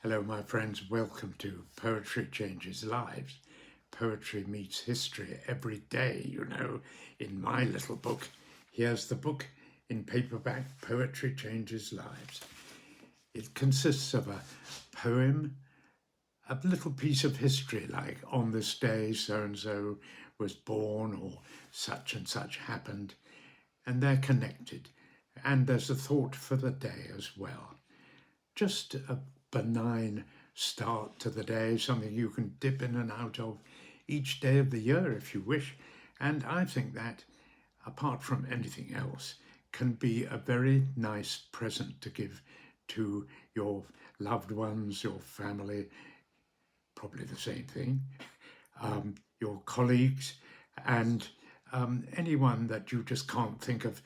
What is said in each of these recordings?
Hello, my friends. Welcome to Poetry Changes Lives. Poetry meets history every day, in my little book. Here's the book in paperback, Poetry Changes Lives. It consists of a poem, a little piece of history like on this day so-and-so was born or such and such happened, and they're connected. And there's a thought for the day as well. Just a benign start to the day, something you can dip in and out of each day of the year if you wish. And I think that, apart from anything else, can be a very nice present to give to your loved ones, your family, probably the same thing, your colleagues, and anyone that you just can't think of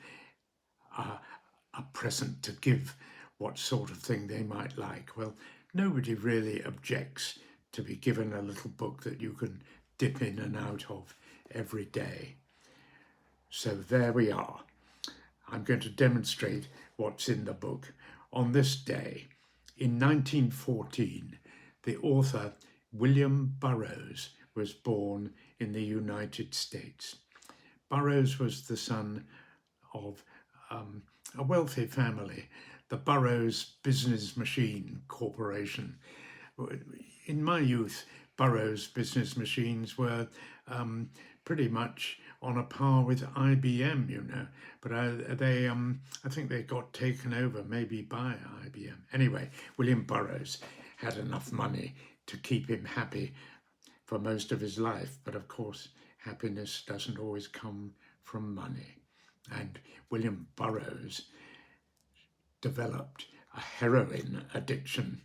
a present to give, what sort of thing they might like. Well, nobody really objects to be given a little book that you can dip in and out of every day. So there we are. I'm going to demonstrate what's in the book. On this day, in 1914, the author William Burroughs was born in the United States. Burroughs was the son of a wealthy family, the Burroughs Business Machine Corporation. In my youth, Burroughs business machines were pretty much on a par with IBM, but I think they got taken over maybe by IBM. Anyway, William Burroughs had enough money to keep him happy for most of his life, but of course, happiness doesn't always come from money. And William Burroughs developed a heroin addiction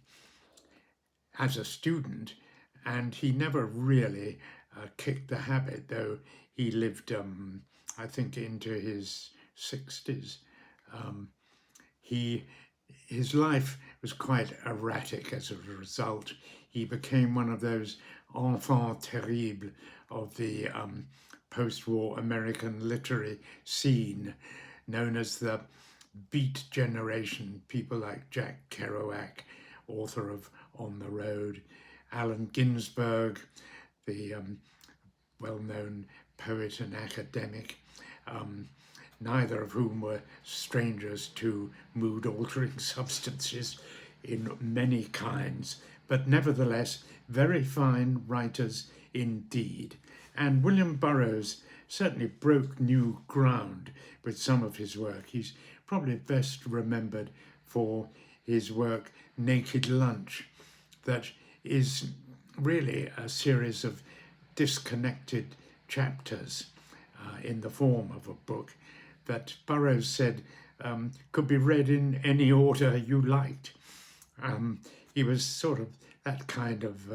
as a student, and he never really kicked the habit, though he lived, I think, into his 60s. His life was quite erratic as a result. He became one of those enfants terribles of the post-war American literary scene, known as the Beat Generation. People like Jack Kerouac, author of On the Road, Allen Ginsberg, the well-known poet and academic, neither of whom were strangers to mood-altering substances in many kinds, but nevertheless very fine writers indeed. And William Burroughs certainly broke new ground with some of his work. He's probably best remembered for his work Naked Lunch, that is really a series of disconnected chapters in the form of a book that Burroughs said could be read in any order you liked. He was sort of that kind of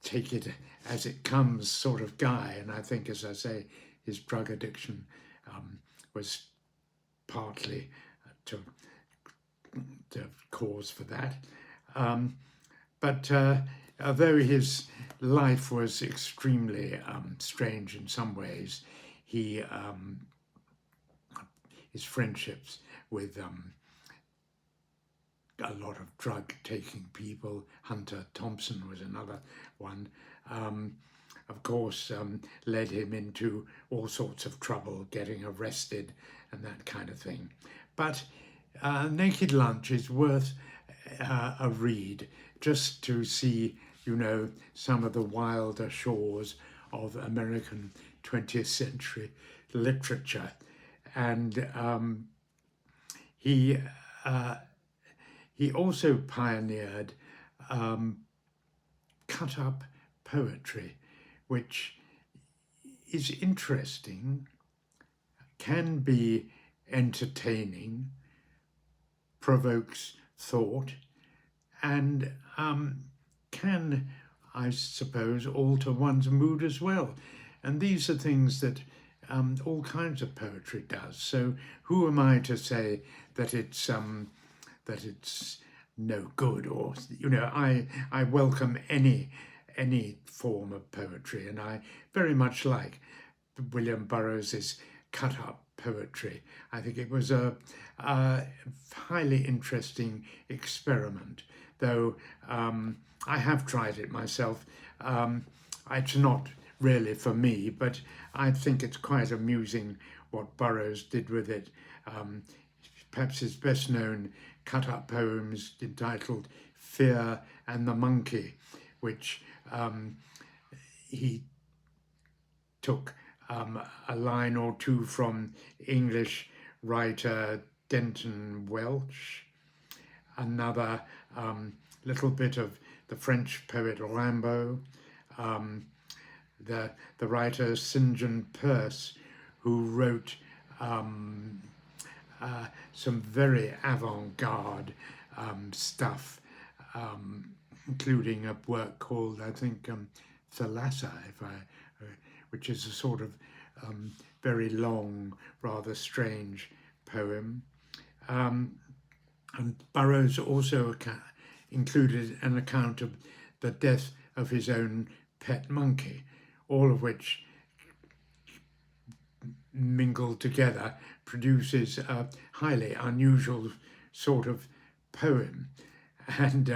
take it as it comes sort of guy, and I think, as I say, his drug addiction was partly to cause for that. But although his life was extremely strange in some ways, his friendships with a lot of drug-taking people, Hunter Thompson was another one, of course, led him into all sorts of trouble, getting arrested and that kind of thing. But Naked Lunch is worth a read, just to see, some of the wilder shores of American 20th century literature. And he also pioneered cut-up poetry, which is interesting, can be entertaining, provokes thought, and can, I suppose, alter one's mood as well. And these are things that all kinds of poetry does. So who am I to say that it's no good, or I welcome any form of poetry, and I very much like William Burroughs's cut-up poetry. I think it was a highly interesting experiment though I have tried it myself. It's not really for me, but I think it's quite amusing what Burroughs did with it. Perhaps his best known cut-up poems entitled Fear and the Monkey, which he took a line or two from English writer Denton Welch, another little bit of the French poet Rimbaud, the writer St. John Perse, who wrote some very avant-garde stuff, including a work called, I think, Thalassa, which is a sort of very long, rather strange poem. And Burroughs also included an account of the death of his own pet monkey, all of which mingled together produces a highly unusual sort of poem. And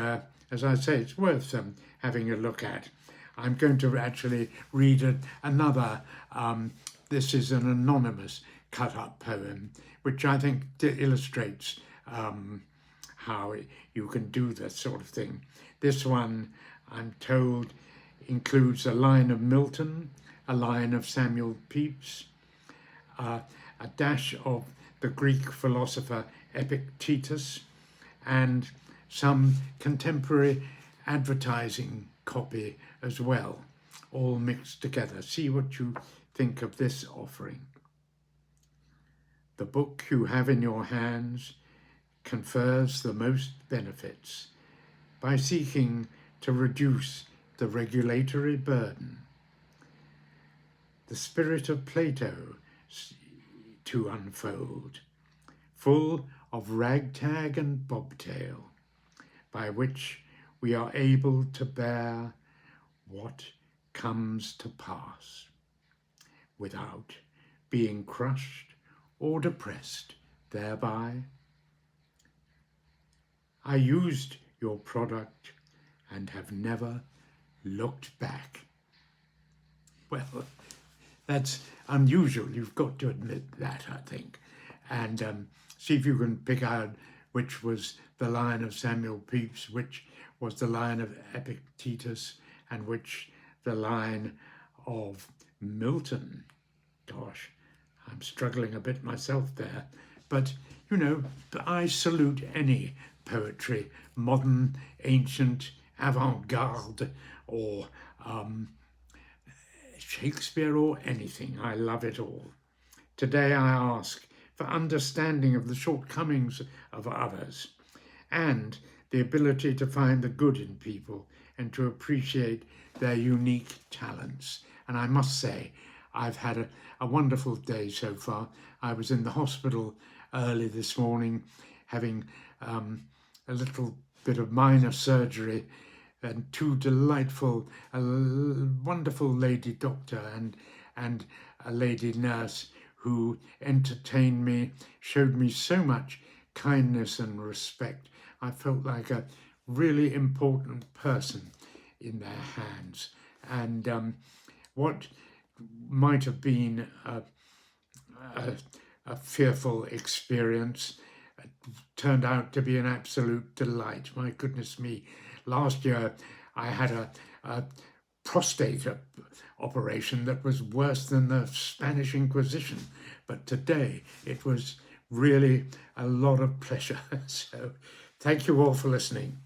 as I say, it's worth having a look at. I'm going to actually read another, this is an anonymous cut-up poem, which I think illustrates how you can do this sort of thing. This one, I'm told, includes a line of Milton, a line of Samuel Pepys, a dash of the Greek philosopher Epictetus, and some contemporary advertising copy as well, all mixed together. See what you think of this offering. The book you have in your hands confers the most benefits by seeking to reduce the regulatory burden. The spirit of Plato to unfold, full of ragtag and bobtail, by which we are able to bear what comes to pass, without being crushed or depressed thereby. I used your product and have never looked back. Well, that's unusual. You've got to admit that, I think. And see if you can pick out which was the line of Samuel Pepys, which was the line of Epictetus, and which the line of Milton. Gosh, I'm struggling a bit myself there. But, you know, I salute any poetry, modern, ancient, avant-garde, or Shakespeare or anything. I love it all. Today I ask for understanding of the shortcomings of others and the ability to find the good in people and to appreciate their unique talents. And I must say, I've had a wonderful day so far. I was in the hospital early this morning having a little bit of minor surgery, and two delightful, a wonderful lady doctor and a lady nurse who entertained me, showed me so much kindness and respect. I felt like a really important person in their hands. And what might have been a fearful experience turned out to be an absolute delight. My goodness me. Last year, I had a prostate operation that was worse than the Spanish Inquisition. But today, it was really a lot of pleasure. So thank you all for listening.